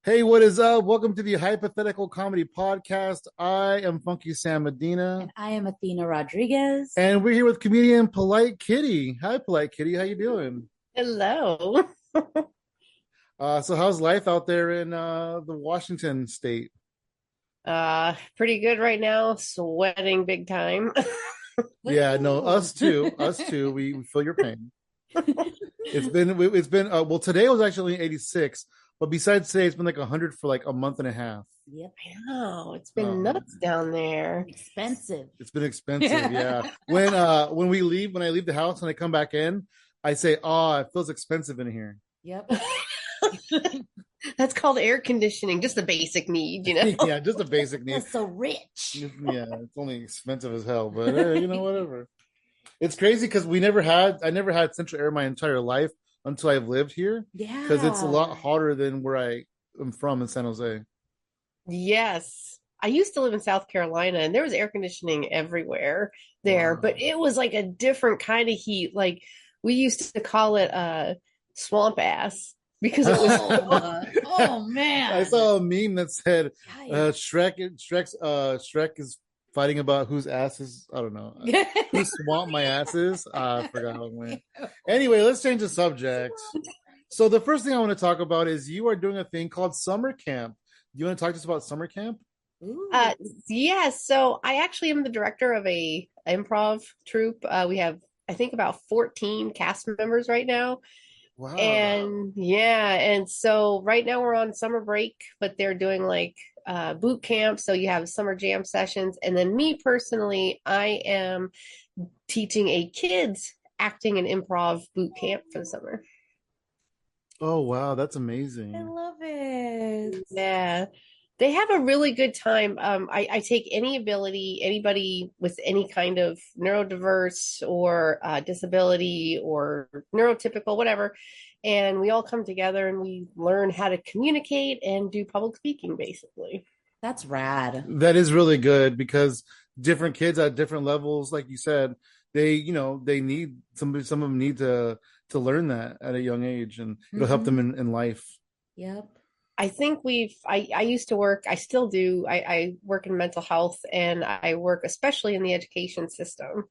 Hey, what is up? Welcome to the Hypothetical Comedy Podcast. I am Funky Sam And Medina, I am Athena Rodriguez. and we're here with comedian Polite Kitty. Hi, Polite Kitty. How you doing? Hello. So how's life out there in the Washington state? Pretty good right now. Sweating big time. Yeah, no, Woohoo. us too. Us too. We feel your pain. It's been well, today was actually 86, but besides today, it's been like 100 for like a month and a half. Yep. I know. It's been Um, nuts down there. Expensive. it's been expensive, yeah. When when I leave the house and I come back in, I say, "Oh, it feels expensive in here." Yep. That's called air conditioning, just a basic need, you know? Yeah, just a basic need. That's so rich. Yeah, it's only expensive as hell, but whatever. It's crazy because I never had central air my entire life until I've lived here because it's a lot Yeah. hotter than where I am from in San Jose. Yes. I used to live in South Carolina and there was air conditioning everywhere there, Wow. but it was like a different kind of heat. Like we used to call it swamp ass because it was Oh I man. saw a meme that said Yikes. Shrek is fighting about whose ass is, I don't know, who swamped my asses. I forgot how it went. Anyway, let's change the subject. So the first thing I want to talk about is you are doing a thing called summer camp. Do you want to talk to us about summer camp? Ooh. Uh, yeah, so I actually am the director of a improv troupe. We have, I think, about 14 cast members right now. Wow. And yeah, and so right now we're on summer break, but they're doing like boot camp. So you have summer jam sessions. And then me personally, I am teaching a kids acting and improv boot camp for the summer. Oh wow, that's I amazing. love it. Yeah. They have a really good time. I take anybody with any kind of neurodiverse or disability or neurotypical, whatever, and we all come together and we learn how to communicate and do public speaking, basically. That's rad. That is really good because different kids at different levels, like you said, they need some of them need to learn that at a young age, and it'll help them Hmm. in life. Yep. I think I used to work, I still do. I work in mental health and I work especially in the education system.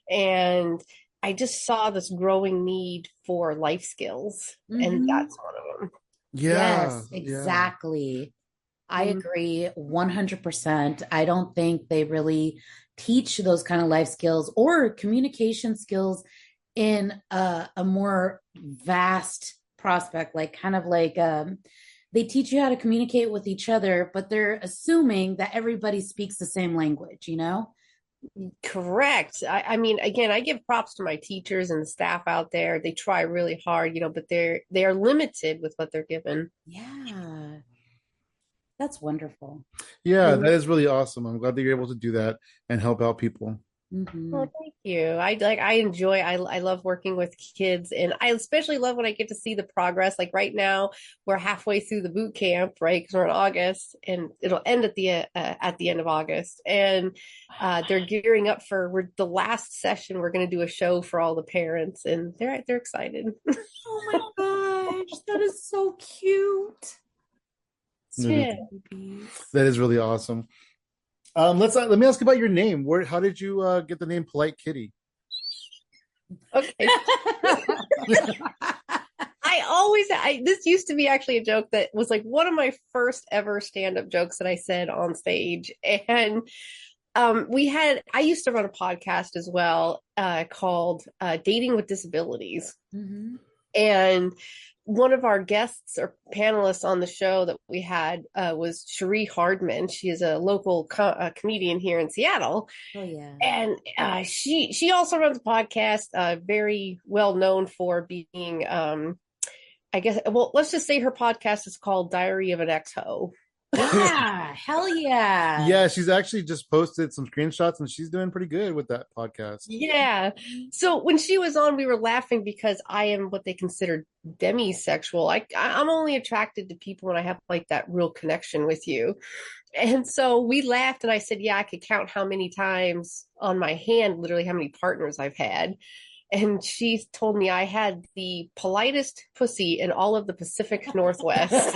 And I just saw this growing need for life skills, and Hmm. that's one of them. Yeah, Yes, yeah. exactly. I Mm, agree 100%. I don't think they really teach those kind of life skills or communication skills in a more vast prospect, like kind of like they teach you how to communicate with each other, but they're assuming that everybody speaks the same language, you know? correct. I mean, again, I give props to my teachers and the staff out there. They try really hard, but they are limited with what they're given. Yeah, that's wonderful. Yeah, Mhm. that is really awesome. I'm glad that you're able to do that and help out people. Hmm. Oh, thank you. I love working with kids, and I especially love when I get to see the progress. Like right now, we're halfway through the boot camp, right? Because we're in August, and it'll end at the end of August. And they're gearing up for we're the last session. We're going to do a show for all the parents, and they're excited. Oh my gosh, that is so cute. Sweet Yeah. babies. That is really awesome. Let me ask about your name. Where How did you get the name Polite Kitty? Okay. This used to be actually a joke that was like one of my first ever stand-up jokes that I said on stage. And I used to run a podcast as well, called Dating with Disabilities. Hmm. And one of our guests or panelists on the show that we had was Cherie Hardman. She is a local comedian here in Seattle, Oh yeah. and she also runs a podcast, very well known for being, I guess. Well, let's just say her podcast is called Diary of an Ex-Ho. Yeah, hell yeah. Yeah, she's actually just posted some screenshots and she's doing pretty good with that podcast. Yeah. So when she was on, we were laughing because I am what they consider demisexual. I'm only attracted to people when I have like that real connection with you. And so we laughed, and I said, yeah, I could count how many times on my hand, literally how many partners I've had. and she told me I had the politest pussy in all of the Pacific Northwest.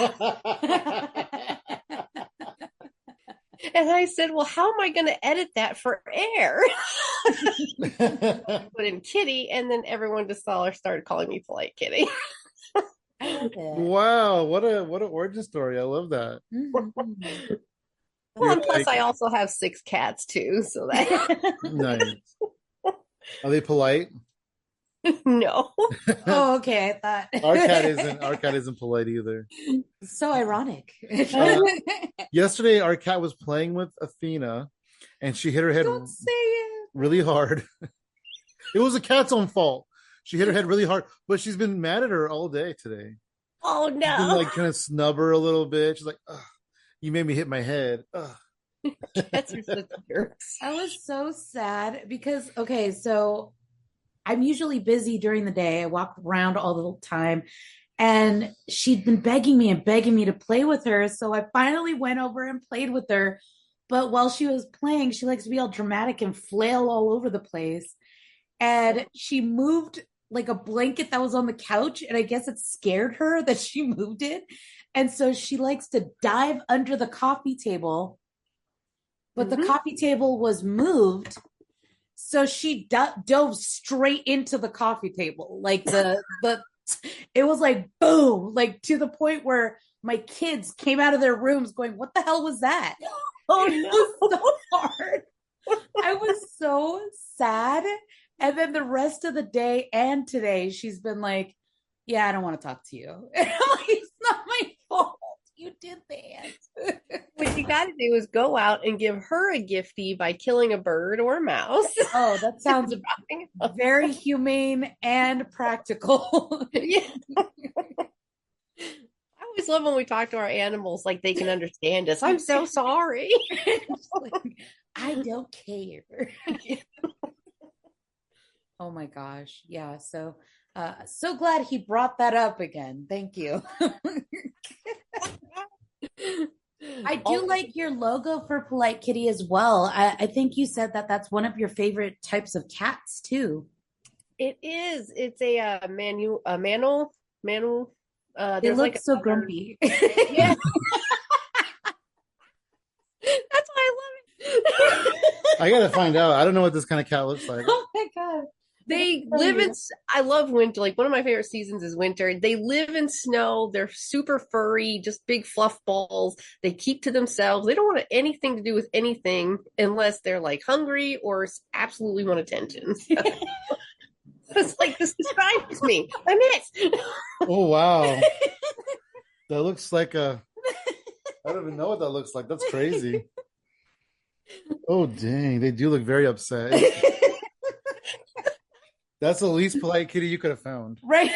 And I said, well, how am I going to edit that for air? Put in kitty, and then everyone just all started calling me polite kitty. Wow, what an origin story. I love that. Mm-hmm. Well, and plus I also have 6 cats too, so that nice. Are they polite? No. Oh, okay. I thought our cat isn't polite either. So ironic. Yesterday, our cat was playing with Athena, and she hit her head Don't say it. really hard. It was the cat's own fault. She hit her head really hard, but she's been mad at her all day today. Oh no! She's been like kind of snub her a little bit. She's like, ugh, "You made me hit my head." Ugh. Cats are such jerks. I was so sad because okay, so I'm usually busy during the day. I walk around all the time. And she'd been begging me to play with her. So I finally went over and played with her. But while she was playing, she likes to be all dramatic and flail all over the place. And she moved like a blanket that was on the couch. And I guess it scared her that she moved it. And so she likes to dive under the coffee table. But the coffee table was moved. So she dove straight into the coffee table. Like it was like boom, like to the point where my kids came out of their rooms going, "What the hell was that?" Oh no. It was so hard. I was so sad. And then the rest of the day and today, she's been like, "Yeah, I don't want to talk to you." And I'm like, "It's not my fault. You did that." What you got to do is go out and give her a giftie by killing a bird or a mouse. Oh, that sounds very humane and practical. Yeah. I always love when we talk to our animals like they can understand us. I'm so sorry. Like, I don't care. Oh my gosh. Yeah. So so glad he brought that up again. Thank you. I do like your logo for Polite Kitty as well. I think you said that that's one of your favorite types of cats too. It is. It's a Manul. They look so grumpy. Yeah. That's why I love it. I gotta find out. I don't know what this kind of cat looks like. Oh my god. They live in, I love winter. Like one of my favorite seasons is winter. They live in snow. They're super furry, just big fluff balls. They keep to themselves. They don't want anything to do with anything unless they're like hungry or absolutely want attention. It's like, this describes me. I'm it. Oh, wow. That looks like I don't even know what that looks like. That's crazy. Oh, dang. They do look very upset. That's the least polite kitty you could have found. Right.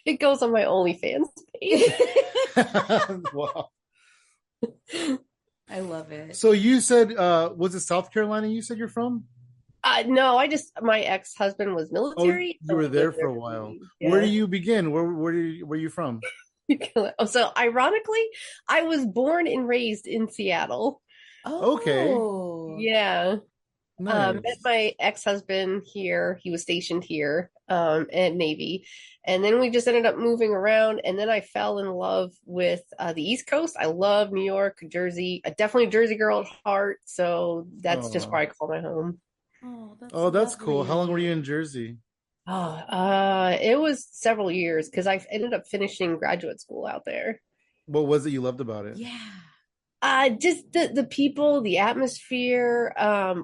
It goes on my OnlyFans page. Wow. I love it. So you said, was it South Carolina you said you're from? No, my ex-husband was military. Oh, you were there for a while. Yeah. Where do you begin? Where are you from? So ironically, I was born and raised in Seattle. Oh, okay. Yeah. Nice. Met my ex-husband here. He was stationed here at Navy. And then we just ended up moving around. And then I fell in love with the East Coast. I love New York, Jersey. Definitely a Jersey girl at heart. So that's just where I call my home. That's cool. How long were you in Jersey? It was several years because I ended up finishing graduate school out there. What was it you loved about it? Yeah. Just the people, the atmosphere. I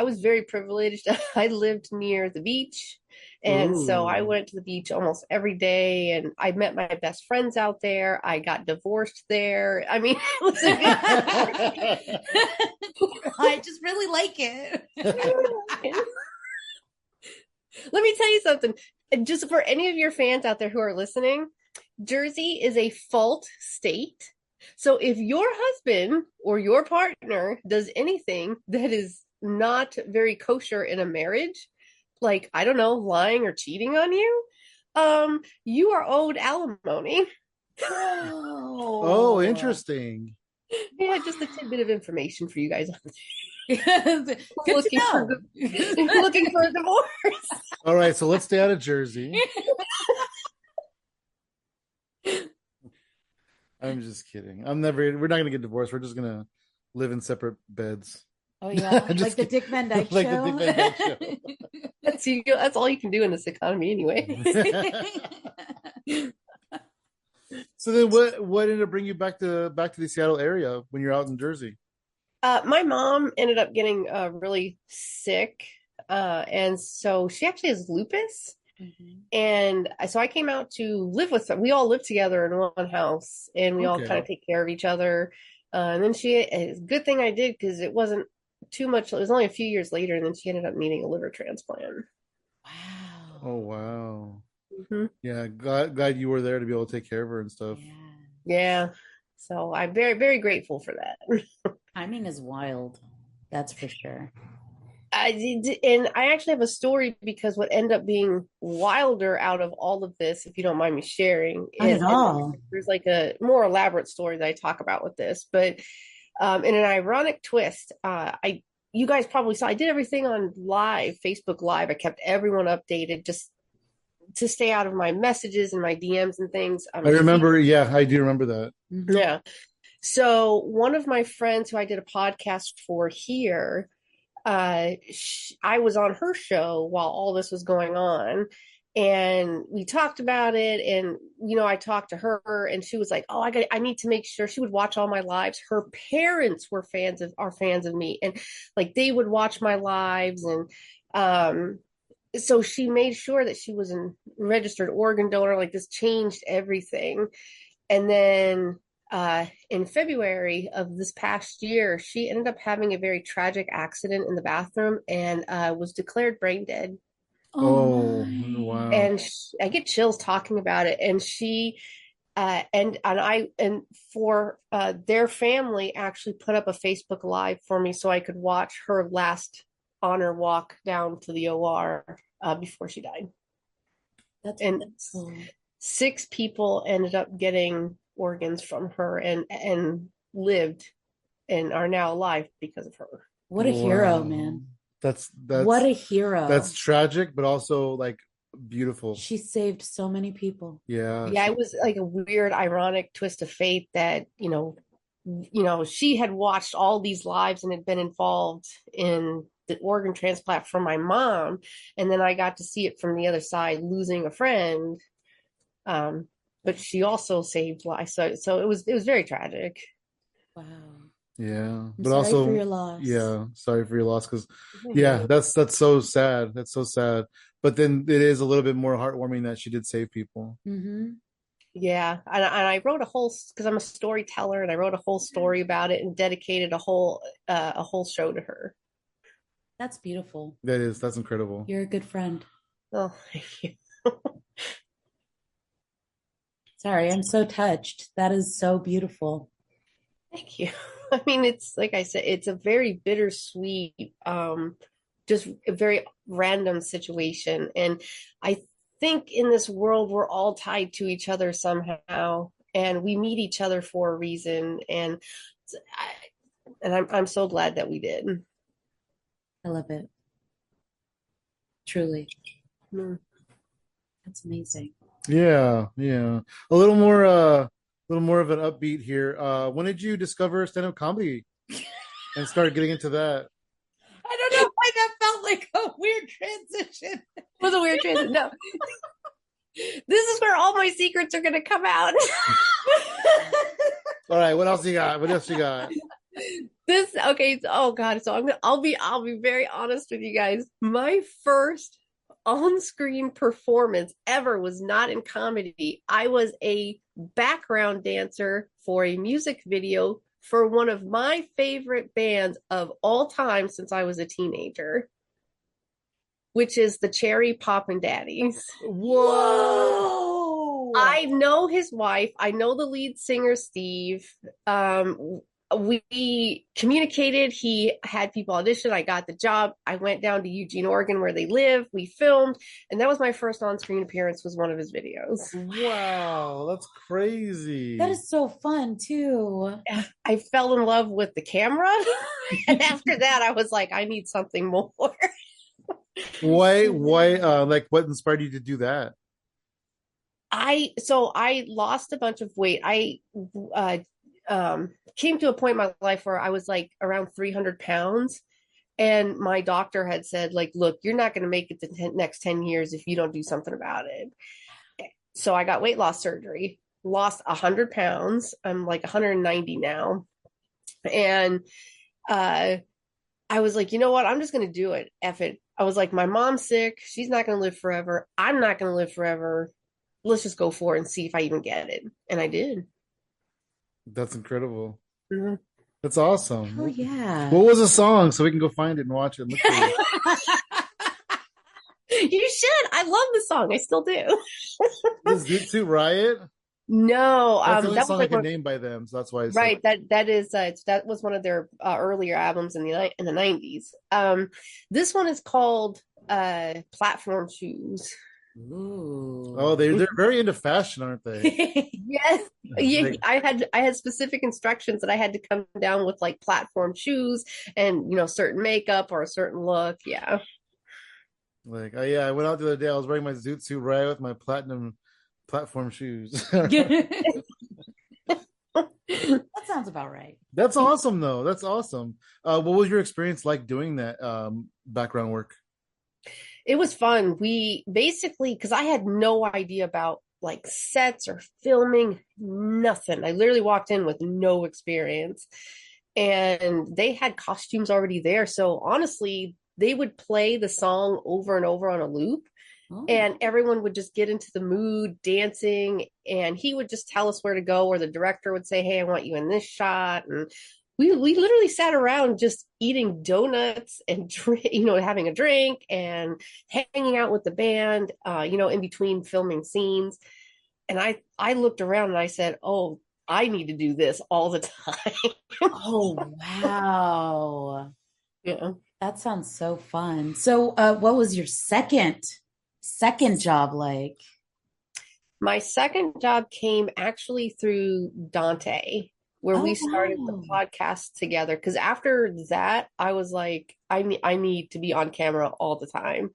was very privileged. I lived near the beach. And so I went to the beach almost every day, and I met my best friends out there. I got divorced there. I mean, it was I just really like it. Let me tell you something. Just for any of your fans out there who are listening, Jersey is a fault state. So if your husband or your partner does anything that is not very kosher in a marriage, like, I don't know, lying or cheating on you, you are owed alimony. Oh, interesting. Yeah, just a tidbit of information for you guys. Good to looking for know. looking for a divorce. All right, so let's stay out of Jersey. I'm just kidding. We're not gonna get divorced. We're just gonna live in separate beds. Oh yeah, like Just the kidding. Dick Van Dyke Like the Show. Dick Van Dyke Show. That's all you can do in this economy anyway. So then what ended up bringing you back to the Seattle area when you're out in Jersey? My mom ended up getting really sick, and so she actually has lupus. And so I came out to live with her. We all lived together in one house, and we all kind Okay. of take care of each other. And then it's a good thing I did because it wasn't too much. It was only a few years later, and then she ended up needing a liver transplant. Wow. Oh wow. Hmm. Yeah, glad you were there to be able to take care of her and stuff. Yeah. Yeah. So I'm very, very grateful for that. Timing is wild. That's for sure. I did, and I actually have a story because what ended up being wilder out of all of this, if you don't mind me sharing, Not is at all. there's like a more elaborate story that I talk about with this, but in an ironic twist, you guys probably saw I did everything on live, Facebook Live. I kept everyone updated just to stay out of my messages and my DMs and things. I remember, yeah, I do remember that. Yeah. So one of my friends who I did a podcast for here, I was on her show while all this was going on, and we talked about it. And I talked to her, and she was like, "Oh, I need to make sure." She would watch all my lives. Her parents are fans of me, and like they would watch my lives, and so she made sure that she was a registered organ donor. Like this changed everything. And then in February of this past year, she ended up having a very tragic accident in the bathroom and was declared brain dead. Oh my. wow. And I get chills talking about it. And she and for their family actually put up a Facebook Live for me so I could watch her last honor walk down to the OR before she died. That's And cool. 6 people ended up getting organs from her and lived and are now alive because of her. What a hero, man. That's what a hero. That's tragic, but also like beautiful. She saved so many people. Yeah. It was like a weird, ironic twist of fate that, she had watched all these lives and had been involved in the organ transplant for my mom. And then I got to see it from the other side, losing a friend. But she also saved lives. So it was very tragic. Wow. Yeah. But sorry also for your loss. Yeah, sorry for your loss because that's so sad. That's so sad. But then it is a little bit more heartwarming that she did save people. Mm-hmm. Yeah, and I wrote because I'm a storyteller, and I wrote a whole story about it and dedicated a whole show to her. That's beautiful. That's incredible. You're a good friend. Oh, thank you. Sorry, I'm so touched. That is so beautiful. Thank you. I mean, it's like I said, it's a very bittersweet, just a very random situation. And I think in this world, we're all tied to each other somehow, and we meet each other for a reason. And I'm so glad that we did. I love it. Truly. Mm. That's amazing. Yeah. A little more of an upbeat here. When did you discover stand-up comedy and start getting into that? I don't know why that felt like a weird transition. It was a weird transition. No. This is where all my secrets are going to come out. All right, what else you got? Okay. Oh God. So I'll be very honest with you guys. My first on-screen performance ever was not in comedy. I was a background dancer for a music video for one of my favorite bands of all time since I was a teenager, which is the Cherry Poppin' Daddies. Whoa! I know his wife. I know the lead singer, Steve. we communicated. He had people audition. I got the job. I went down to Eugene, Oregon, where they live. We filmed, and that was my first on-screen appearance. Was one of his videos. Wow, that's crazy. That is so fun too. I fell in love with the camera, and after that, I was like, I need something more. Why? Like, what inspired you to do that? I lost a bunch of weight. I uh, came to a point in my life where I was like around 300 pounds. And my doctor had said, like, look, you're not going to make it the next 10 years if you don't do something about it. So I got weight loss surgery, lost 100 pounds. I'm like 190 now. And I was like, you know what? I'm just going to do it. F it. I was like, my mom's sick. She's not going to live forever. I'm not going to live forever. Let's just go for it and see if I even get it. And I did. That's incredible. Mm-hmm. That's awesome. Oh yeah. What was the song so we can go find it and watch it? Look for it. You should. I love the song. I still do. Is Zoot Suit Riot? No, that's the only song like I can name by them, so that's why. It's right, like... that was one of their earlier albums in the 90s. This one is called Platform Shoes. Ooh. Oh, they're very into fashion, aren't they? Yes. Yeah, I had specific instructions that I had to come down with like platform shoes and certain makeup or a certain look. Yeah. Like, oh yeah, I went out the other day. I was wearing my Zoot Suit Riot with my platinum platform shoes. That sounds about right. That's awesome, though. That's awesome. What was your experience like doing that background work? It was fun. We basically, because I had no idea about like sets or filming, nothing. I literally walked in with no experience, and they had costumes already there. So honestly, they would play the song over and over on a loop. Oh. And everyone would just get into the mood dancing, and he would just tell us where to go, or the director would say, hey, I want you in this shot. And we literally sat around just eating donuts and having a drink and hanging out with the band, in between filming scenes. And I looked around and I said, oh, I need to do this all the time. Oh, wow. Yeah. That sounds so fun. So what was your second job like? My second job came actually through Dante, where we started the podcast together. Because after that, I was like, I need to be on camera all the time.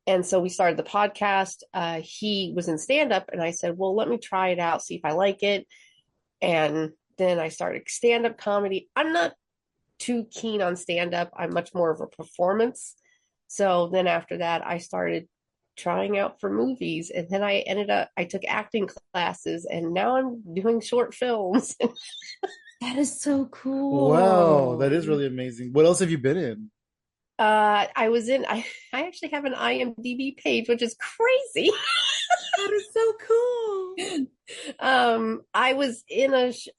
And so we started the podcast. He was in stand-up, and I said, well, let me try it out, see if I like it. And then I started stand-up comedy. I'm not too keen on stand-up. I'm much more of a performance. So then after that, I started trying out for movies, and then I took acting classes, and now I'm doing short films. That is so cool. Wow, that is really amazing. What else have you been in? I actually have an IMDb page, which is crazy. That is so cool.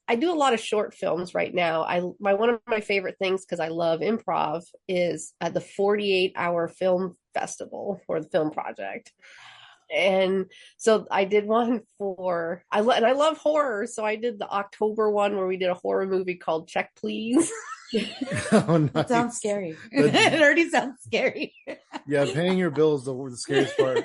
I do a lot of short films right now. One of my favorite things, because I love improv, is the 48-hour film festival, or the film project. And so I did one and I love horror. So I did the October one where we did a horror movie called Check Please. Oh, nice. That sounds scary. It already sounds scary. Yeah, paying your bills is the scariest part.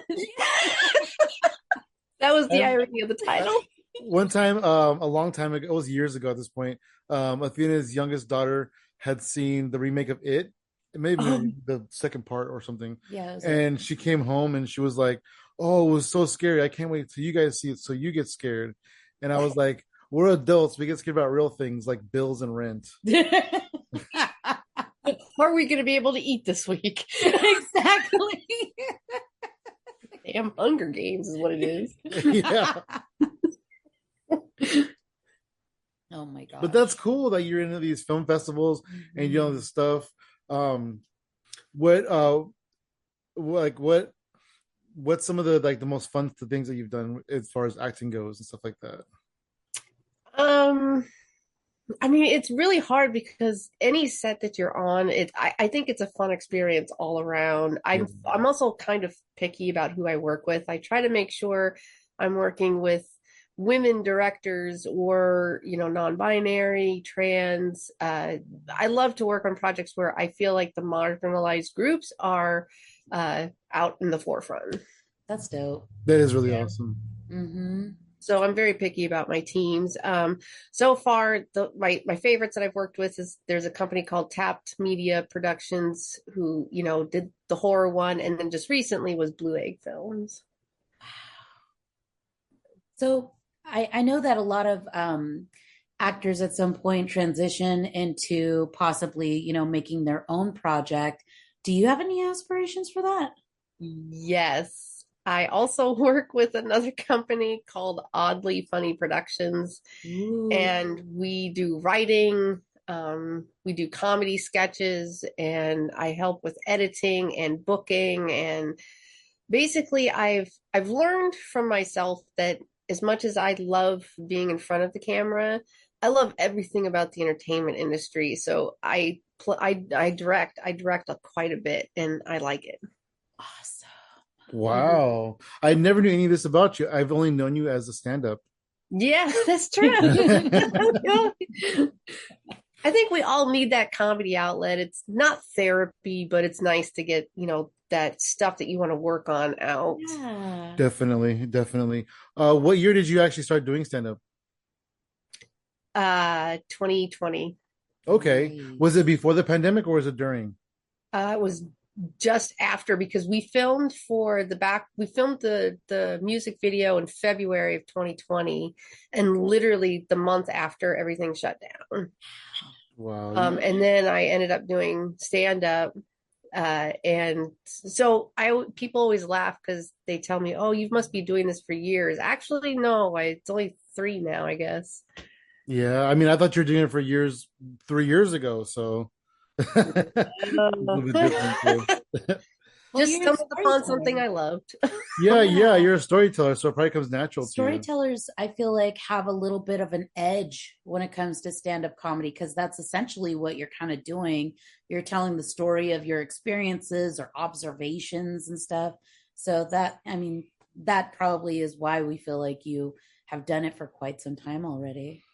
That was the irony of the title. One time, a long time ago, it was years ago at this point, Athena's youngest daughter had seen the remake of It, maybe the second part or something. Yeah. And she came home and she was like, oh, it was so scary. I can't wait till you guys see it so you get scared. And I was like, we're adults. We get scared about real things like bills and rent. Are we going to be able to eat this week? Exactly. Damn Hunger Games is what it is. Yeah. Oh my god. But that's cool that you're into these film festivals and you know this stuff. What's some of the most fun things that you've done as far as acting goes and stuff like that? I mean, it's really hard because any set that you're on, I think it's a fun experience all around. I'm also kind of picky about who I work with. I try to make sure I'm working with women directors or, non-binary, trans. I love to work on projects where I feel like the marginalized groups are out in the forefront. That's dope. That is really awesome. Mm-hmm. So I'm very picky about my teams. So far, my favorites that I've worked with is there's a company called Tapped Media Productions who, did the horror one, and then just recently was Blue Egg Films. So I know that a lot of actors at some point transition into possibly, making their own project. Do you have any aspirations for that? Yes. I also work with another company called Oddly Funny Productions, Ooh. and we do writing, we do comedy sketches, and I help with editing and booking. And basically, I've learned from myself that as much as I love being in front of the camera, I love everything about the entertainment industry. So I direct quite a bit, and I like it. Awesome. Wow. I never knew any of this about you. I've only known you as a stand-up. Yeah, that's true. I think we all need that comedy outlet. It's not therapy, but it's nice to get, that stuff that you want to work on out. Yeah. Definitely, definitely. What year did you actually start doing stand-up? 2020. Okay. Nice. Was it before the pandemic or was it during? It was just after because we filmed the music video in February of 2020, and literally the month after everything shut down. Wow. And then I ended up doing stand up. And so people always laugh because they tell me, "Oh, you must be doing this for years." Actually, no, it's only 3 now, I guess. Yeah, I mean, I thought you were doing it for years, 3 years ago, so a little bit different too. Well, Just you're a stumbled upon something storyteller. I loved. Yeah, yeah, Yeah. you're a storyteller, so it probably comes natural to you. Storytellers, I feel like, have a little bit of an edge when it comes to stand-up comedy because that's essentially what you're kind of doing. You're telling the story of your experiences or observations and stuff. So that, I mean, that probably is why we feel like you have done it for quite some time already.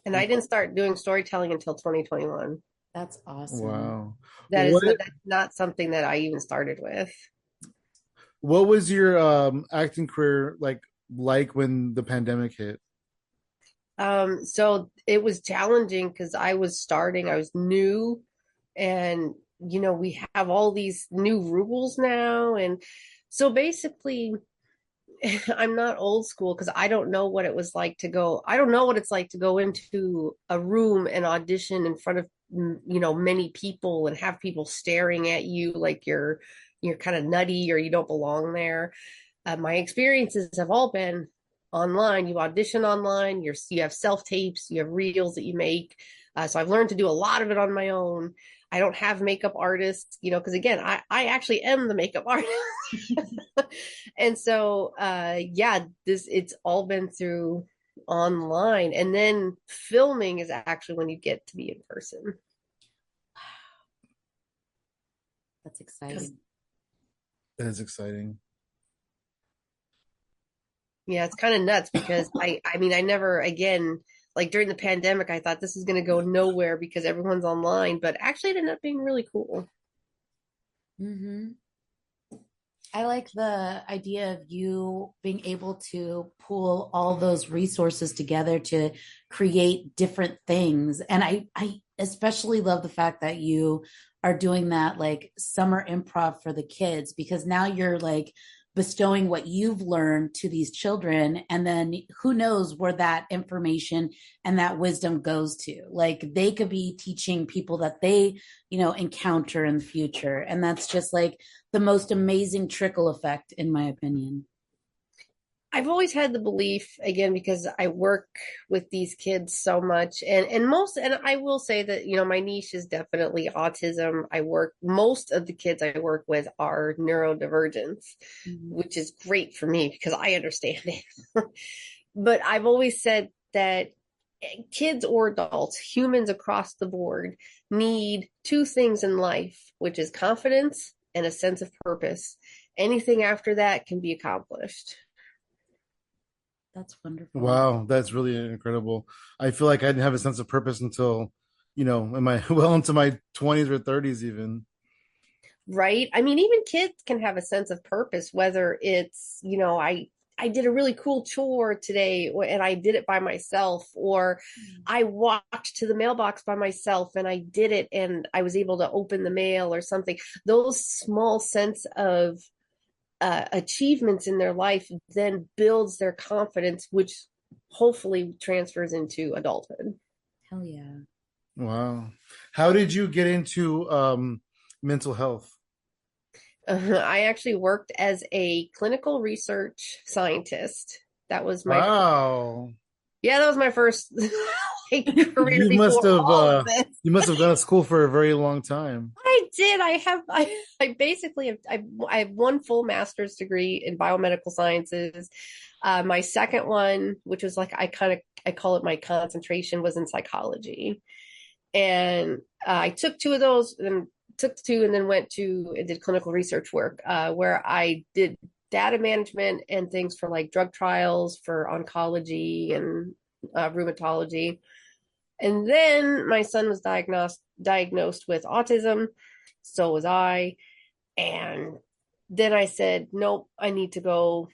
And I didn't start doing storytelling until 2021. That's awesome. Wow. That's not something that I even started with. What was your acting career like when the pandemic hit? So it was challenging because I was new, and we have all these new rules now. And so basically, I'm not old school because I don't know what it's like to go into a room and audition in front of, many people and have people staring at you like you're kind of nutty or you don't belong there. My experiences have all been online. You audition online, you have self tapes, you have reels that you make. So I've learned to do a lot of it on my own. I don't have makeup artists, because again, I actually am the makeup artist. And so, yeah, it's all been through online. And then filming is actually when you get to be in person. That's exciting. That is exciting. Yeah, it's kind of nuts because I mean, I never, again, like during the pandemic, I thought this is going to go nowhere because everyone's online, but actually it ended up being really cool. Mm-hmm. I like the idea of you being able to pool all those resources together to create different things. And I especially love the fact that you are doing that like summer improv for the kids because now you're like bestowing what you've learned to these children. And then who knows where that information and that wisdom goes to. Like they could be teaching people that they, encounter in the future. And that's just like the most amazing trickle effect, in my opinion. I've always had the belief, again, because I work with these kids so much, and I will say that, my niche is definitely autism. Most of the kids I work with are neurodivergents, Mm-hmm. which is great for me because I understand it. But I've always said that kids or adults, humans across the board, need 2 things in life, which is confidence and a sense of purpose. Anything after that can be accomplished. That's wonderful. Wow, that's really incredible. I feel like I didn't have a sense of purpose until, in my well into my 20s or 30s even. Right? I mean, even kids can have a sense of purpose, whether it's, I did a really cool chore today and I did it by myself, or I walked to the mailbox by myself and I did it and I was able to open the mail or something. Those small sense of achievements in their life then builds their confidence, which hopefully transfers into adulthood. Hell yeah. Wow. How did you get into mental health? I actually worked as a clinical research scientist. That was my Wow. Yeah, that was my first like, career You must before have all of this. you must have gone to school for a very long time. I did. I basically I have one full master's degree in biomedical sciences. My second one, which was like I call it my concentration, was in psychology. And I took two of those, and took two, and then went to and did clinical research work, where I did data management and things for like drug trials for oncology and rheumatology. And then my son was diagnosed with autism. So was I. And then I said, nope, I need to go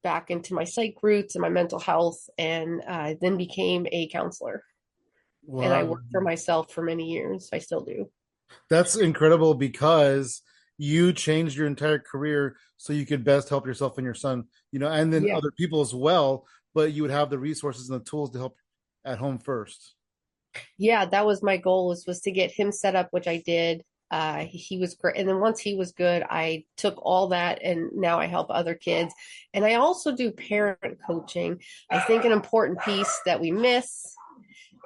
back into my psych roots and my mental health, and then became a counselor. And I Wow. worked for myself for many years. I still do. That's incredible because you changed your entire career so you could best help yourself and your son, and then Yeah. other people as well, but you would have the resources and the tools to help at home first. Yeah, that was my goal, was to get him set up, which I did. He was great. And then once he was good, I took all that and now I help other kids. And I also do parent coaching. I think an important piece that we miss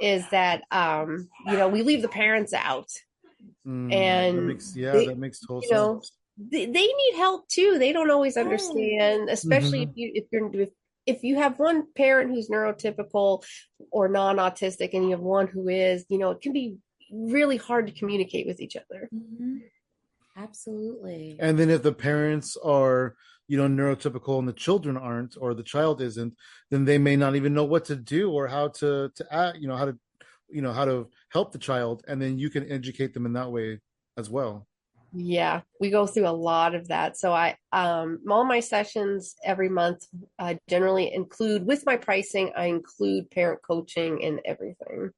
is that, we leave the parents out, That and makes yeah, they, that makes total you know, sense. they need help too. They don't always understand, especially Hmm. if you have one parent who's neurotypical or non-autistic and you have one who is, it can be really hard to communicate with each other. Mm-hmm. Absolutely. And then if the parents are, neurotypical and the children aren't, or the child isn't, then they may not even know what to do or how to act, how to help the child, and then you can educate them in that way as well. Yeah, we go through a lot of that. So all my sessions every month generally include, with my pricing, I include parent coaching and everything.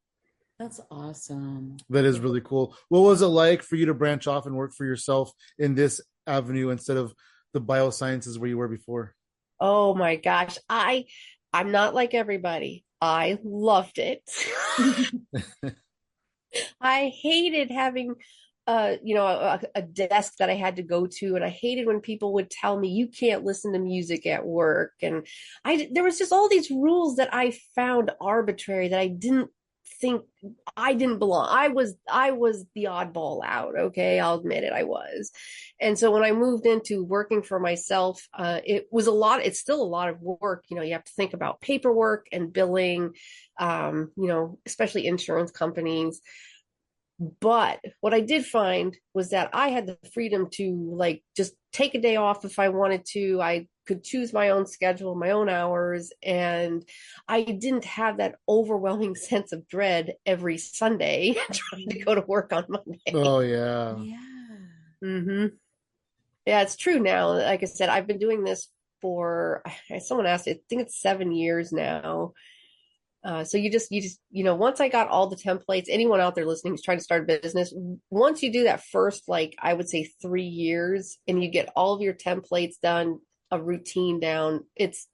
That's awesome. That is really cool. What was it like for you to branch off and work for yourself in this avenue instead of the biosciences where you were before? Oh my gosh. I'm not like everybody. I loved it. I hated having a desk that I had to go to, and I hated when people would tell me you can't listen to music at work, and there was just all these rules that I found arbitrary, that I didn't think I didn't belong. I was the oddball out, okay? I'll admit it, I was. And so when I moved into working for myself, it's still a lot of work. You have to think about paperwork and billing, especially insurance companies. But what I did find was that I had the freedom to like just take a day off if I wanted to. I could choose my own schedule, my own hours, and I didn't have that overwhelming sense of dread every Sunday trying to go to work on Monday. Oh yeah. Yeah. Hmm. Yeah, it's true now. Like I said, I've been doing this for, someone asked, I think it's 7 years now. So once I got all the templates, anyone out there listening who's trying to start a business, once you do that first, like I would say 3 years, and you get all of your templates done, a routine down, it's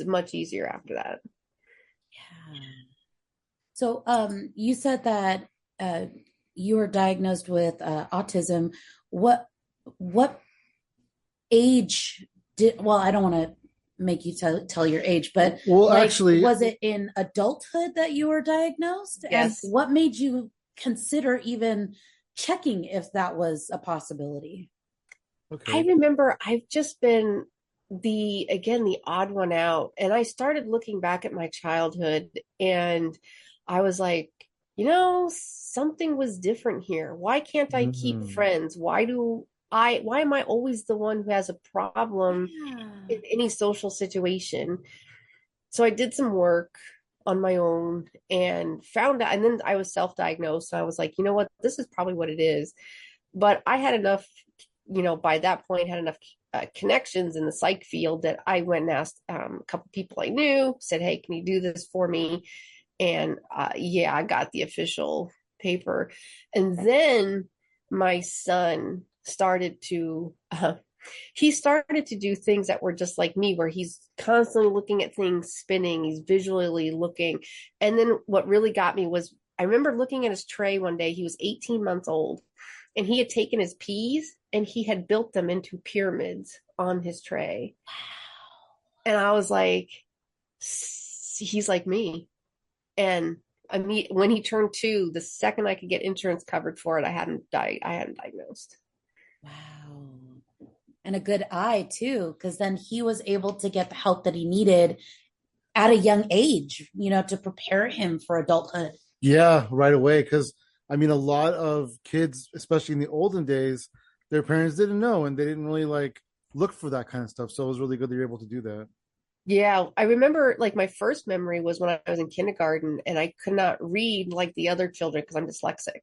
much easier after that. Yeah. So, you said that uh, you were diagnosed with autism. What age did? Well, I don't want to make you tell your age, but Well, like, actually, was it in adulthood that you were diagnosed? And Yes. what made you consider even checking if that was a possibility? I okay. remember I've just been the odd one out. And I started looking back at my childhood, and I was like, something was different here. Why can't I keep Mhm. friends? Why am I always the one who has a problem Yeah. in any social situation? So I did some work on my own and found out, and then I was self-diagnosed. So I was like, you know what, this is probably what it is. But I had enough, by that point, had enough connections in the psych field that I went and asked a couple people I knew, said, hey, can you do this for me? And yeah, I got the official paper. And then my son started to he started to do things that were just like me, where he's constantly looking at things spinning, he's visually looking. And then what really got me was, I remember looking at his tray one day. He was 18 months old, and he had taken his peas and he had built them into pyramids on his tray. And I was like, he's like me. And I mean, when he turned 2, the second I could get insurance covered for it, I hadn't diagnosed. Wow. And a good eye too, because then he was able to get the help that he needed at a young age, to prepare him for adulthood. Yeah, right away. Because I mean, a lot of kids, especially in the olden days, their parents didn't know and they didn't really like look for that kind of stuff. So it was really good that you're able to do that. Yeah, I remember like my first memory was when I was in kindergarten and I could not read like the other children because I'm dyslexic.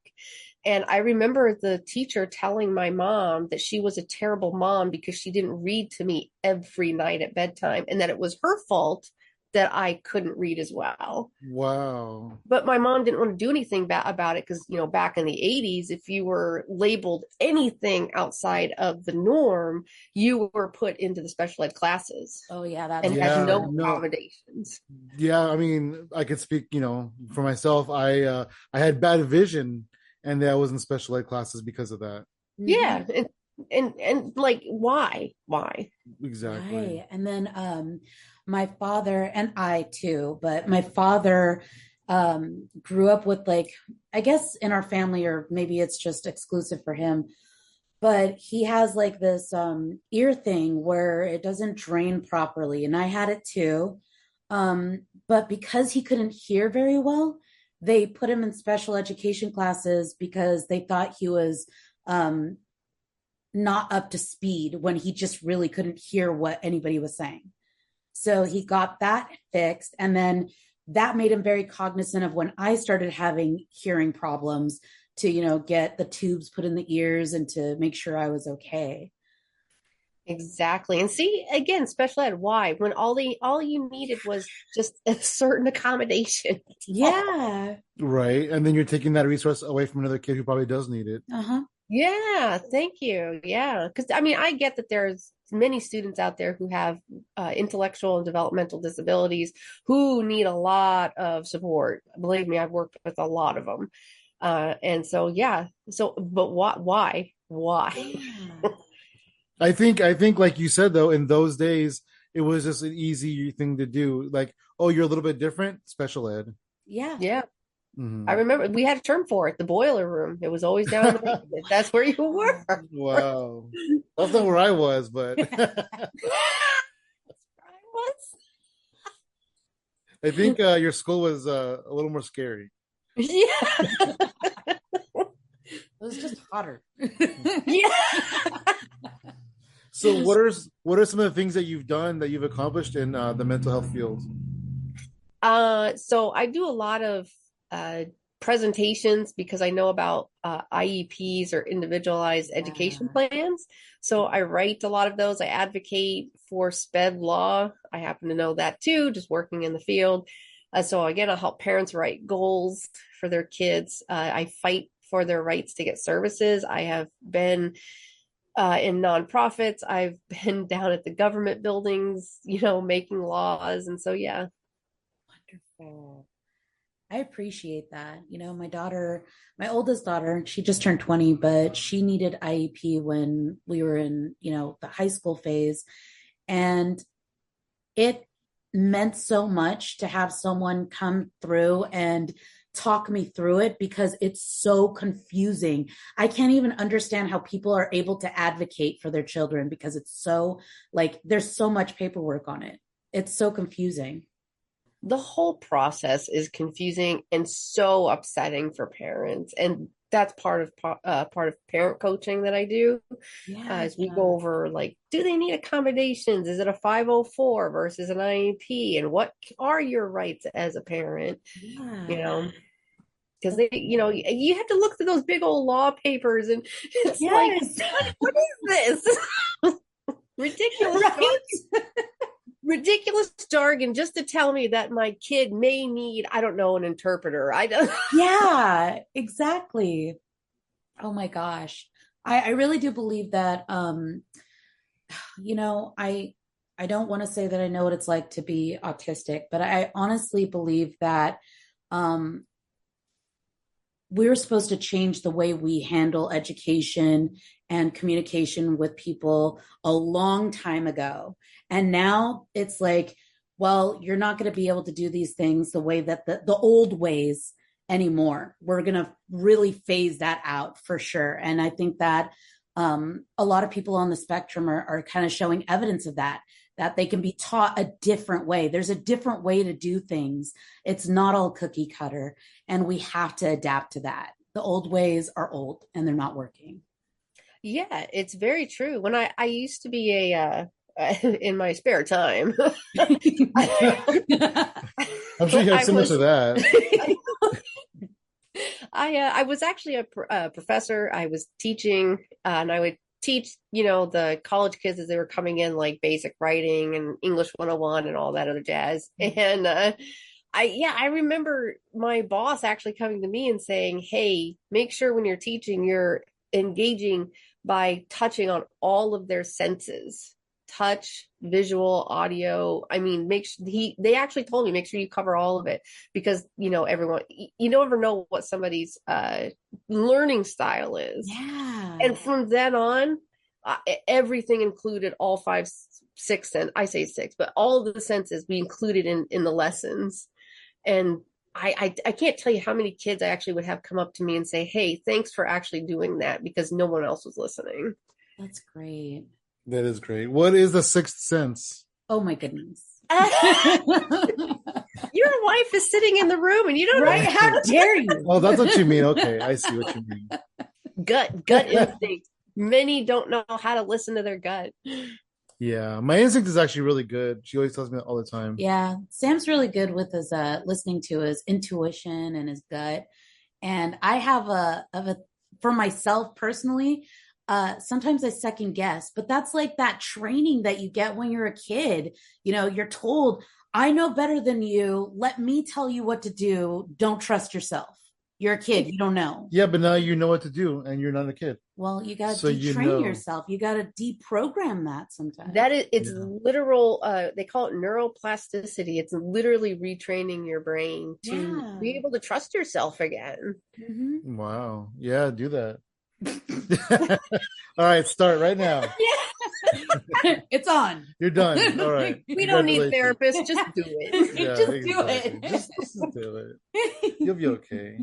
And I remember the teacher telling my mom that she was a terrible mom because she didn't read to me every night at bedtime, and that it was her fault that I couldn't read as well. Wow. But my mom didn't want to do anything about it because, back in the 80s, if you were labeled anything outside of the norm, you were put into the special ed classes. Oh, yeah. That's and Yeah, had no no. accommodations. Yeah, I mean, I could speak, for myself. I had bad vision and I was in special ed classes because of that. Yeah. And like, why? Exactly. Right. And then my father, and I too, but my father grew up with, like, I guess in our family, or maybe it's just exclusive for him, but he has like this ear thing where it doesn't drain properly. And I had it too. But because he couldn't hear very well, they put him in special education classes because they thought he was um, not up to speed when he just really couldn't hear what anybody was saying. So he got that fixed. And then that made him very cognizant of when I started having hearing problems to, get the tubes put in the ears and to make sure I was okay. Exactly. And see, again, special ed, why? When all you needed was just a certain accommodation. Yeah. Right. And then you're taking that resource away from another kid who probably does need it. Uh-huh. Yeah, thank you. Yeah, because I mean, I get that there's many students out there who have intellectual and developmental disabilities who need a lot of support. Believe me, I've worked with a lot of them. And so, yeah. So, but what, why? Yeah. I think like you said though, in those days it was just an easy thing to do. Like, oh, you're a little bit different, special ed. Yeah. Yeah. I Mm-hmm. remember we had a term for it, the boiler room. It was always down in the basement. That's where you were. Wow. That's not where I was, but I think your school was a little more scary. Yeah. It was just hotter. Yeah. So what are some of the things that you've done that you've accomplished in the mental health field? So I do a lot of presentations because I know about IEPs, or individualized education plans. So I write a lot of those. I advocate for SPED law. I happen to know that too, just working in the field. So again, I'll help parents write goals for their kids. I fight for their rights to get services. I have been in nonprofits. I've been down at the government buildings, making laws. And so, yeah. Wonderful. I appreciate that. My oldest daughter, she just turned 20, but she needed IEP when we were in, the high school phase. And it meant so much to have someone come through and talk me through it because it's so confusing. I can't even understand how people are able to advocate for their children because it's so, like, there's so much paperwork on it. It's so confusing. The whole process is confusing and so upsetting for parents. And that's part of parent coaching that I do. Yeah. As we go over, like, do they need accommodations? Is it a 504 versus an IEP? And what are your rights as a parent? You Yeah. know, because you have to look through those big old law papers, and it's like, Yes. what is this? Ridiculous, Right? ridiculous jargon just to tell me that my kid may need, I don't know, an interpreter. I don't. Yeah, exactly. Oh my gosh. I really do believe that you know, I don't want to say that I know what it's like to be autistic, but I honestly believe that um we're supposed to change the way we handle education and communication with people a long time ago. And now it's like, well, you're not going to be able to do these things the way that the old ways anymore. We're going to really phase that out for sure. And I think that a lot of people on the spectrum are kind of showing evidence of that, that they can be taught a different way. There's a different way to do things. It's not all cookie cutter, and we have to adapt to that. The old ways are old and they're not working. Yeah, it's very true. When I used to be a in my spare time, I'm sure you have I so much of was that. I was actually a professor. I was teaching, and I would teach, the college kids as they were coming in, like basic writing and English 101 and all that other jazz. And I remember my boss actually coming to me and saying, "Hey, make sure when you're teaching, you're engaging by touching on all of their senses." Touch, visual, audio. I mean, they actually told me, make sure you cover all of it, because everyone, you never know what somebody's learning style is. Yeah. And from then on, everything included, all five, six, and I say six, but all of the senses we included in the lessons. And I can't tell you how many kids I actually would have come up to me and say, "Hey, thanks for actually doing that," because no one else was listening. That's great. That is great. What is the sixth sense? Oh my goodness. Your wife is sitting in the room and you don't Right? know. How dare you? Oh, that's what you mean. Okay, I see what you mean. Gut instinct. Many don't know how to listen to their gut. Yeah, my instinct is actually really good. She always tells me that all the time. Yeah, Sam's really good with his listening to his intuition and his gut. And I have a for myself personally, sometimes I second guess, but that's like that training that you get when you're a kid. You're told, I know better than you. Let me tell you what to do. Don't trust yourself. You're a kid. You don't know. Yeah, but now you know what to do, and you're not a kid. Well, you got to So detrain yourself. You got to deprogram that sometimes. It's literal. They call it neuroplasticity. It's literally retraining your brain to be able to trust yourself again. Mm-hmm. Wow. Yeah, do that. All right, start right now. Yeah. It's on. You're done. All right. We don't need therapists. Just do it. Yeah, just exactly. do it. Just do it. You'll be okay.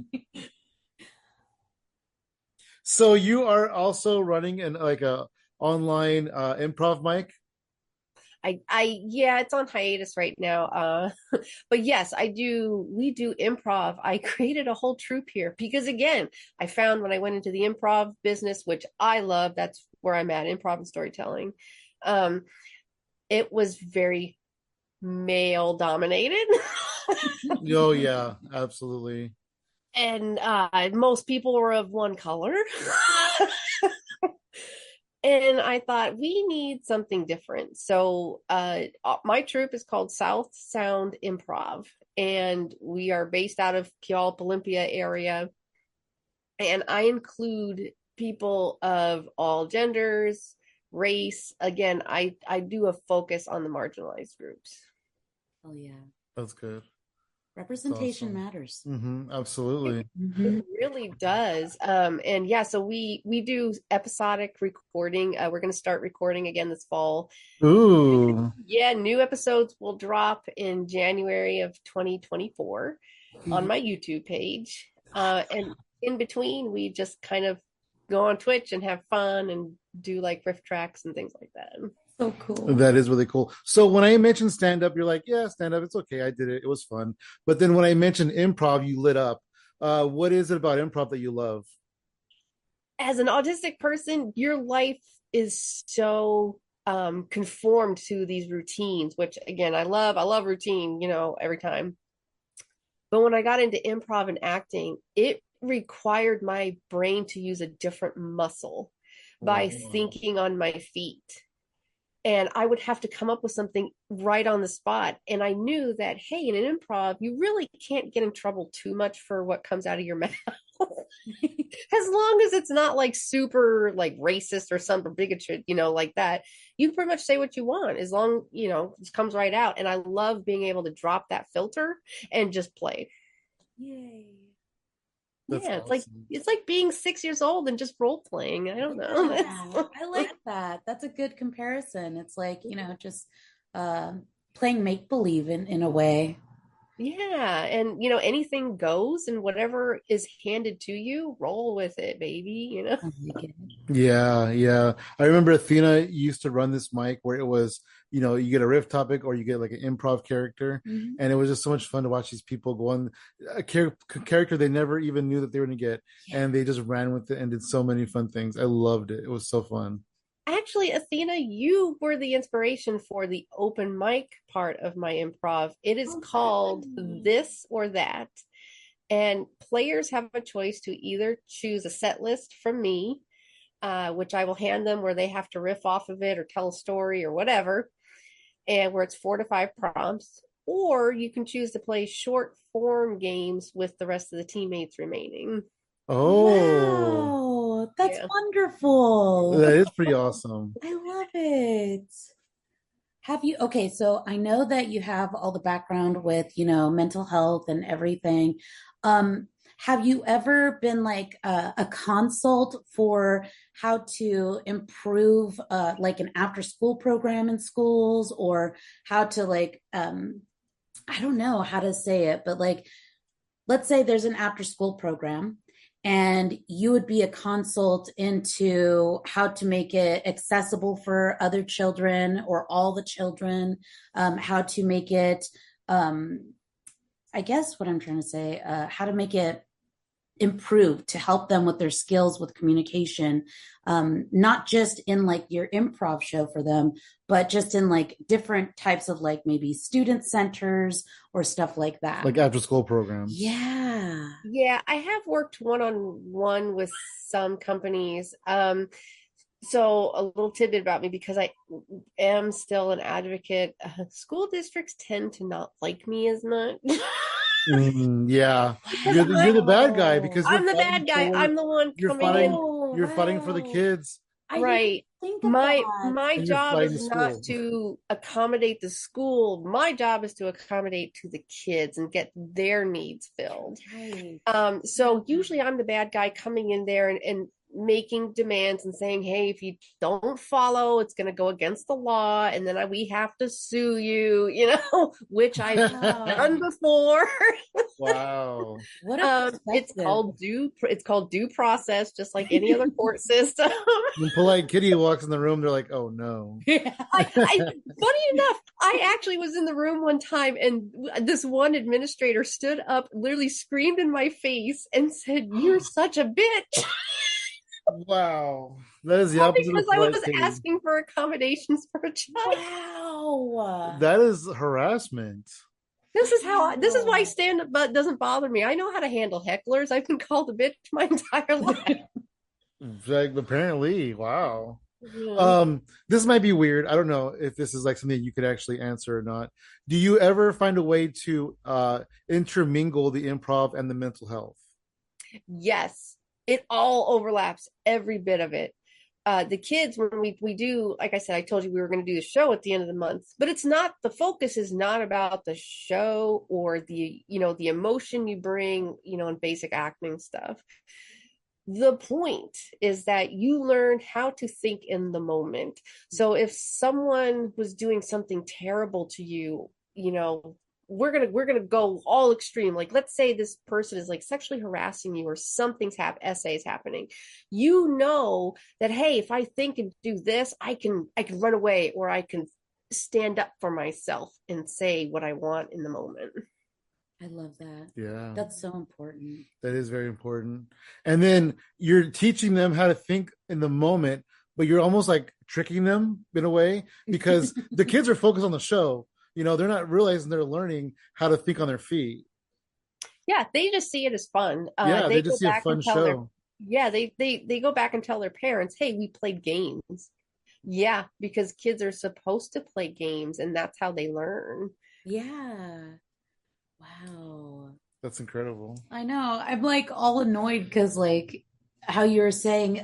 So you are also running a online improv mic? Yeah, it's on hiatus right now. But yes, we do improv. I created a whole troupe here because, again, I found when I went into the improv business, which I love, that's where I'm at, improv and storytelling. It was very male dominated. Oh yeah, absolutely. And most people were of one color. And I thought, we need something different. So my troupe is called South Sound Improv, and we are based out of Puyallup, Olympia area. And I include people of all genders, race. Again, I do a focus on the marginalized groups. Oh yeah. That's good. Representation matters. Mm-hmm, absolutely. It really does. And yeah, so we do episodic recording. We're going to start recording again this fall. Ooh. Yeah, new episodes will drop in January of 2024 on my YouTube page. And in between, we just kind of go on Twitch and have fun and do like riff tracks and things like that. So cool. That is really cool. So when I mentioned stand up, you're like, yeah, stand up, it's okay. I did it. It was fun. But then when I mentioned improv, you lit up. What is it about improv that you love? as an autistic person, your life is so conformed to these routines, which again, I love routine, every time. But when I got into improv and acting, it required my brain to use a different muscle by Wow. thinking on my feet. And I would have to come up with something right on the spot. And I knew that, hey, in an improv, you really can't get in trouble too much for what comes out of your mouth. As long as it's not like super like racist or some bigotry, like that, you can pretty much say what you want as long, it comes right out. And I love being able to drop that filter and just play. Yay. That's Yeah, awesome. it's like being 6 years old and just role playing. I don't Yeah, know. I like that. That's a good comparison. It's like, just uh, playing make believe in a way. Yeah, and anything goes, and whatever is handed to you, roll with it, baby. I like it. Yeah, yeah. I remember Athena used to run this mic where it was, you get a riff topic or you get like an improv character, Mhm. and it was just so much fun to watch these people go on a character they never even knew that they were going to get, Yeah. and they just ran with it and did so many fun things. I loved it. It was so fun. Actually, Athena, you were the inspiration for the open mic part of my improv. It is Oh, called really? This or That, and players have a choice to either choose a set list from me, which I will hand them where they have to riff off of it or tell a story or whatever, and where it's 4 to 5 prompts, or you can choose to play short form games with the rest of the teammates remaining. Oh, Wow, that's Yeah. wonderful. that is pretty awesome. I love it. Okay, so I know that you have all the background with, mental health and everything. Have you ever been like a consult for how to improve like an after school program in schools, or how to like I don't know how to say it, but like let's say there's an after school program and you would be a consult into how to make it accessible for other children or all the children, how to make it, um, I guess what I'm trying to say, how to make it improve to help them with their skills with communication, not just in like your improv show for them, but just in like different types of like maybe student centers or stuff like that. Like after school programs. Yeah. Yeah, I have worked one on one with some companies. So a little tidbit about me, because I am still an advocate. School districts tend to not like me as much. Yeah, Because you're the bad guy because I'm the bad guy. I'm the one you're coming in. fighting Oh, you're fighting for the wow. kids I didn't Right. think of My that. my and you're job fighting the is not school. to accommodate the school. My job is to accommodate to the kids and get their needs filled. Right. So usually I'm the bad guy coming in there and making demands and saying, hey, if you don't follow, it's going to go against the law, and then we have to sue you, which I've done Wow. before. Wow. What a It's perspective. called due process, just like any other court system. When polite kitty walks in the room, they're like, "Oh no." Yeah. Funny enough, I actually was in the room one time, and this one administrator stood up, literally screamed in my face, and said, "You're such a bitch," Wow, that is the all opposite because of I polite was kitty. asking for accommodations for a child. Wow. That is harassment. This is why Wow. stand up but doesn't bother me. I know how to handle hecklers. I've been called a bitch my entire life. Like apparently, wow. Yeah. This might be weird. I don't know if this is like something you could actually answer or not. Do you ever find a way to intermingle the improv and the mental health? Yes, it all overlaps, every bit of it. The kids, when we do, like I said, I told you we were going to do the show at the end of the month, but it's not, the focus is not about the show or the emotion you bring, and basic acting stuff. The point is that you learn how to think in the moment. So if someone was doing something terrible to you, we're gonna go all extreme. Like, let's say this person is like sexually harassing you, or essays happening. You know that, hey, if I think and do this, I can run away, or I can stand up for myself and say what I want in the moment. I love that. Yeah, That's so important. that is very important. And then you're teaching them how to think in the moment, but you're almost like tricking them in a way because the kids are focused on the show. They're not realizing they're learning how to think on their feet. Yeah, they just see it as fun. Yeah, They they go just see a back fun and tell their show. yeah, they go back and tell their parents, "Hey, we played games." Yeah, because kids are supposed to play games and that's how they learn. Yeah. Wow. That's incredible. I know. I'm like all annoyed because like how you were saying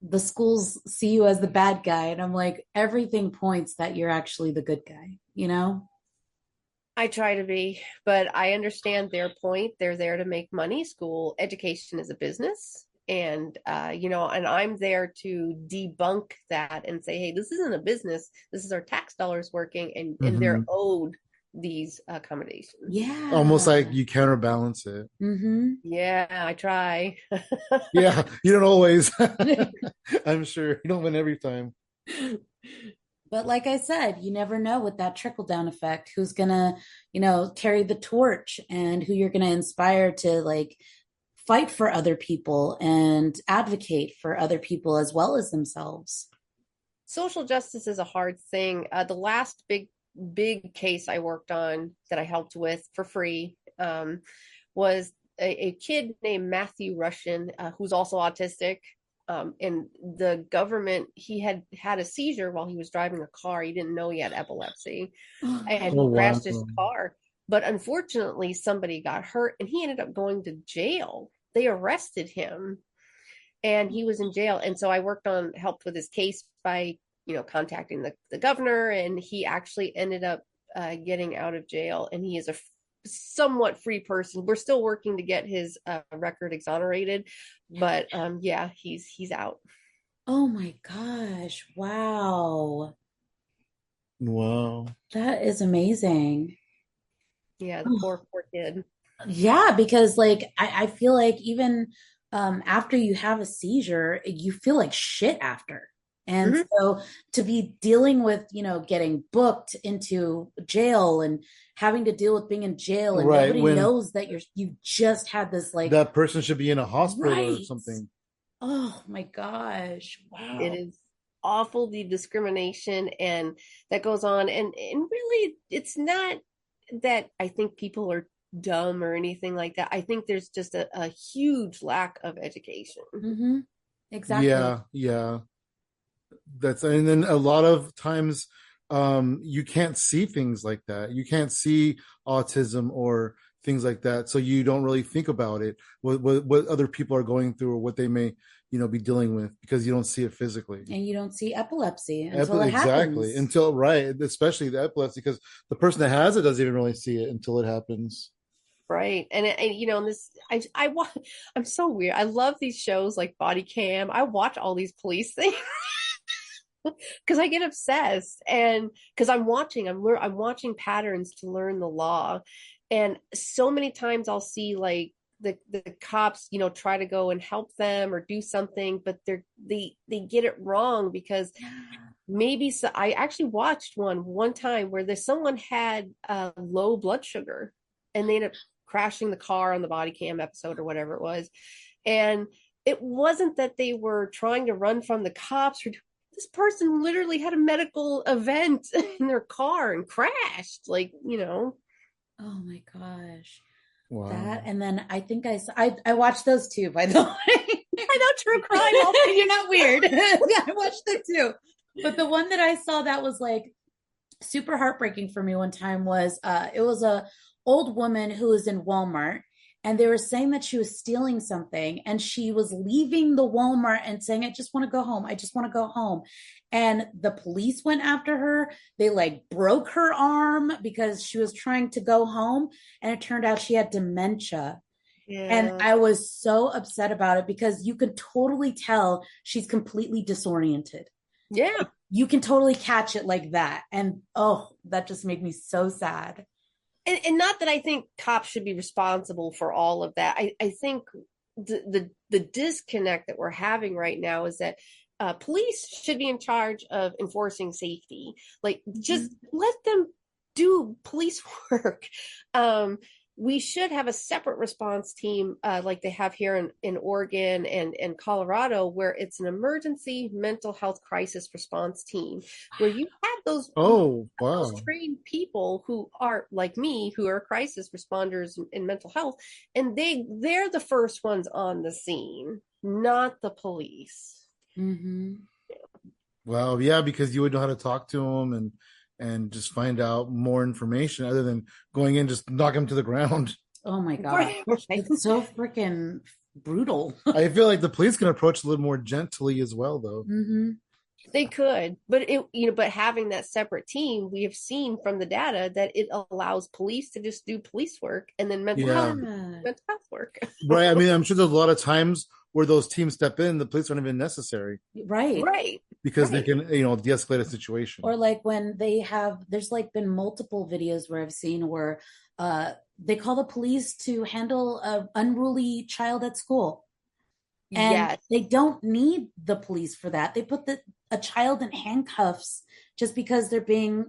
the schools see you as the bad guy and I'm like everything points that you're actually the good guy, you know? I try to be, but I understand their point. They're there to make money. School education is a business. And I'm there to debunk that and say, hey, this isn't a business. This is our tax dollars working, and they're Hmm. owed these accommodations. Almost like Yeah. you counterbalance it. Mm-hmm. Yeah, I try. Yeah, you don't always. I'm sure you don't win every time. But like I said, you never know with that trickle down effect who's gonna, carry the torch and who you're gonna inspire to like fight for other people and advocate for other people as well as themselves. Social justice is a hard thing. The last big case I worked on that I helped with for free was a kid named Matthew Russian, who's also autistic. And the government, he had a seizure while he was driving a car. He didn't know he had epilepsy, Oh and my Oh he wow. crashed his car. But unfortunately, somebody got hurt, and he ended up going to jail. They arrested him, and he was in jail. And so I helped with his case by contacting the governor, and he actually ended up getting out of jail, and he is a somewhat free person. We're still working to get his record exonerated, but yeah, he's out. oh my gosh. Wow. Wow. That is amazing. Yeah, the Oh, poor kid. yeah, because like I feel like even after you have a seizure, you feel like shit after. And Mm-hmm. so to be dealing with, getting booked into jail and having to deal with being in jail and Right. nobody When knows that you just had this like that person should be in a hospital or right. something. Oh my gosh. It Wow. is awful, the discrimination and that goes on, and really it's not that I think people are dumb or anything like that. I think there's just a huge lack of education. Mm-hmm. Exactly. Yeah, yeah. And then a lot of times you can't see things like that. You can't see autism or things like that. So you don't really think about it, what other people are going through or what they may, be dealing with because you don't see it physically. And you don't see epilepsy until it Exactly. happens. Until right, especially the epilepsy, because the person that has it doesn't even really see it until it happens. Right. And this, I watch, I'm so weird. I love these shows like Body Cam. I watch all these police things because I get obsessed, and because I'm watching patterns to learn the law. And so many times I'll see like the cops, try to go and help them or do something, but they get it wrong because maybe so. I actually watched one time where there's someone had low blood sugar, and they ended up crashing the car on the body cam episode or whatever it was. And it wasn't that they were trying to run from the cops, or this person literally had a medical event in their car and crashed, Oh my gosh. Wow. That and then I think I watched those too, by the way. I know, true crime also. You're not weird. I watched it too. But the one that I saw that was like super heartbreaking for me one time was it was a old woman who was in Walmart and they were saying that she was stealing something and she was leaving the Walmart and saying I just want to go home. I just want to go home. And the police went after her. They like broke her arm because she was trying to go home and it turned out she had dementia. And Yeah. I was so upset about it because you could totally tell she's completely disoriented. Yeah. You can totally catch it like that. And oh, that just made me so sad. And not that I think cops should be responsible for all of that. I think the disconnect that we're having right now is that police should be in charge of enforcing safety. Like, just let them do police work. We should have a separate response team like they have here in Oregon and Colorado, where it's an emergency mental health crisis response team, where you have Oh, those wow. trained people who are like me, who are crisis responders in mental health, and they're the first ones on the scene, not the police. Mm-hmm. Wow, yeah, because you would know how to talk to them and just find out more information other than going in just knock them to the ground. Oh my God. Right. It's so freaking brutal. I feel like the police can approach a little more gently as well, though. Mm-hmm. They could, but but having that separate team, we have seen from the data that it allows police to just do police work, and then Yeah, mental health work. right. I mean, I'm sure there's a lot of times where those teams step in, the police aren't even necessary Right. Right. because they Right. can, de-escalate a situation. Or like when there's like been multiple videos where I've seen where they call the police to handle a unruly child at school. And Yes. they don't need the police for that. They put a child in handcuffs just because they're being,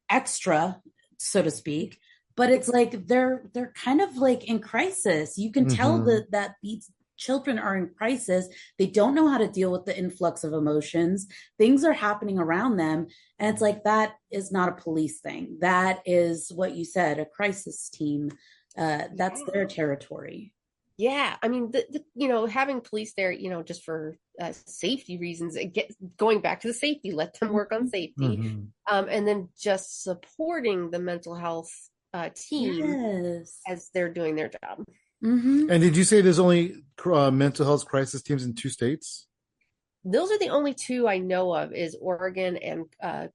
extra, so to speak. But it's like they're kind of like in crisis. You can tell Mhm. that these children are in crisis. They don't know how to deal with the influx of emotions. Things are happening around them. And it's like that is not a police thing. That is what you said, a crisis team. That's their territory. Yeah, I mean, having police there, just for safety reasons, going back to the safety, let them work on safety, Mhm. and then just supporting the mental health team Yes. as they're doing their job. Mm-hmm. And did you say there's only mental health crisis teams in 2 states? Those are the only two I know of, is Oregon and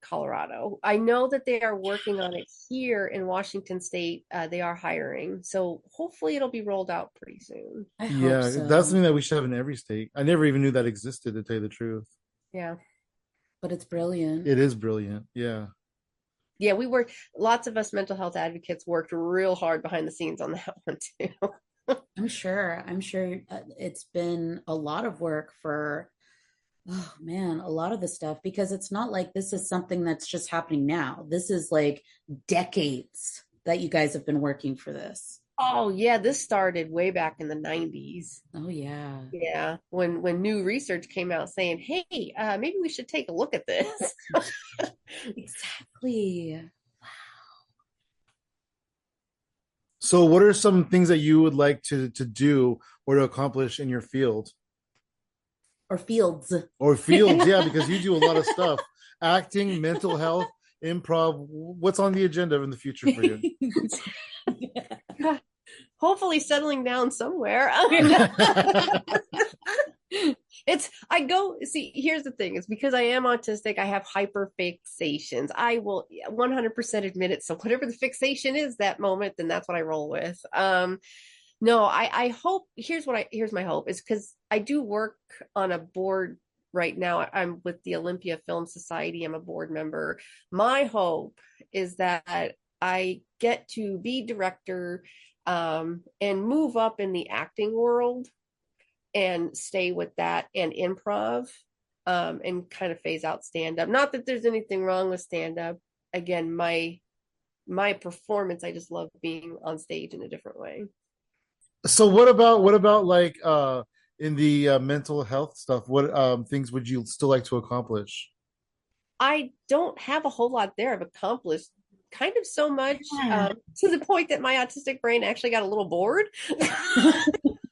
Colorado. I know that they are working on it here in Washington State. They are hiring, so hopefully it'll be rolled out pretty soon. I hope Yeah, that's so. something that we should have in every state. I never even knew that existed, to tell you the truth. Yeah. But it's brilliant. It is brilliant. Yeah. Yeah, we worked, lots of us mental health advocates worked real hard behind the scenes on that one too. I'm sure. It's been a lot of work for, oh man, a lot of the stuff, because it's not like this is something that's just happening now. This is like decades that you guys have been working for this. Oh yeah, this started way back in the 90s. Oh yeah. Yeah, when new research came out saying, "Hey, maybe we should take a look at this." Exactly. So, what are some things that you would like to do or to accomplish in your field Or fields. or fields? Yeah, because you do a lot of stuff: acting, mental health, improv. What's on the agenda in the future for you? Hopefully settling down somewhere. Here's the thing, is because I am autistic, I have hyper fixations. I will 100% admit it. So whatever the fixation is that moment, then that's what I roll with. No, I hope, here's my hope, is because I do work on a board right now. I'm with the Olympia Film Society. I'm a board member. My hope is that I get to be director, and move up in the acting world and stay with that and improv, and kind of phase out stand up. Not that there's anything wrong with stand up. Again, my performance, I just love being on stage in a different way. So, what about like in the mental health stuff? What things would you still like to accomplish? I don't have a whole lot there. I've accomplished kind of so much, Yeah. to the point that my autistic brain actually got a little bored.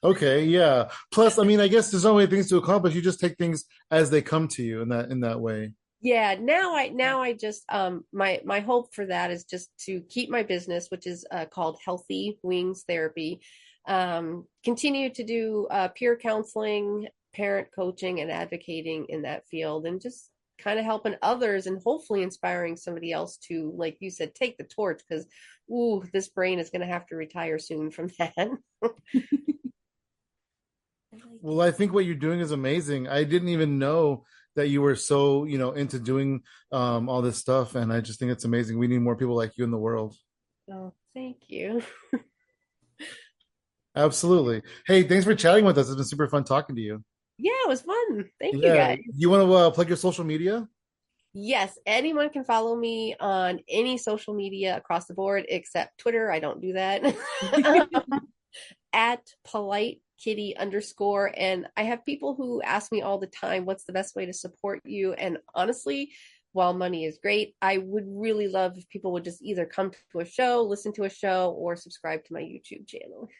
Okay, yeah. Plus, I mean, I guess there's so many things to accomplish. You just take things as they come to you in that way. Yeah, now I just, my hope for that is just to keep my business, which is called Healthy Wings Therapy. Continue to do peer counseling, parent coaching, and advocating in that field, and just kind of helping others and hopefully inspiring somebody else to, like you said, take the torch, because this brain is going to have to retire soon from that. Well, I think what you're doing is amazing. I didn't even know that you were so, into doing all this stuff, and I just think it's amazing. We need more people like you in the world. Oh, thank you. Absolutely. Hey, thanks for chatting with us. It's been super fun talking to you. Yeah, it was fun. Thank you Yeah. guys. You want to plug your social media? Yes, anyone can follow me on any social media across the board except Twitter. I don't do that. At polite kitty underscore. And I have people who ask me all the time, what's the best way to support you? And honestly, while money is great, I would really love if people would just either come to a show, listen to a show, or subscribe to my YouTube channel.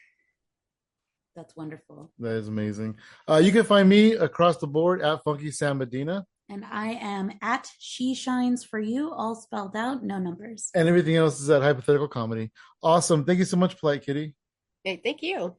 That's wonderful. That is amazing. You can find me across the board at Funky Sam Medina. And I am at She Shines for You, all spelled out, no numbers. And everything else is at Hypothetical Comedy. Awesome. Thank you so much, Polite Kitty. Hey, thank you.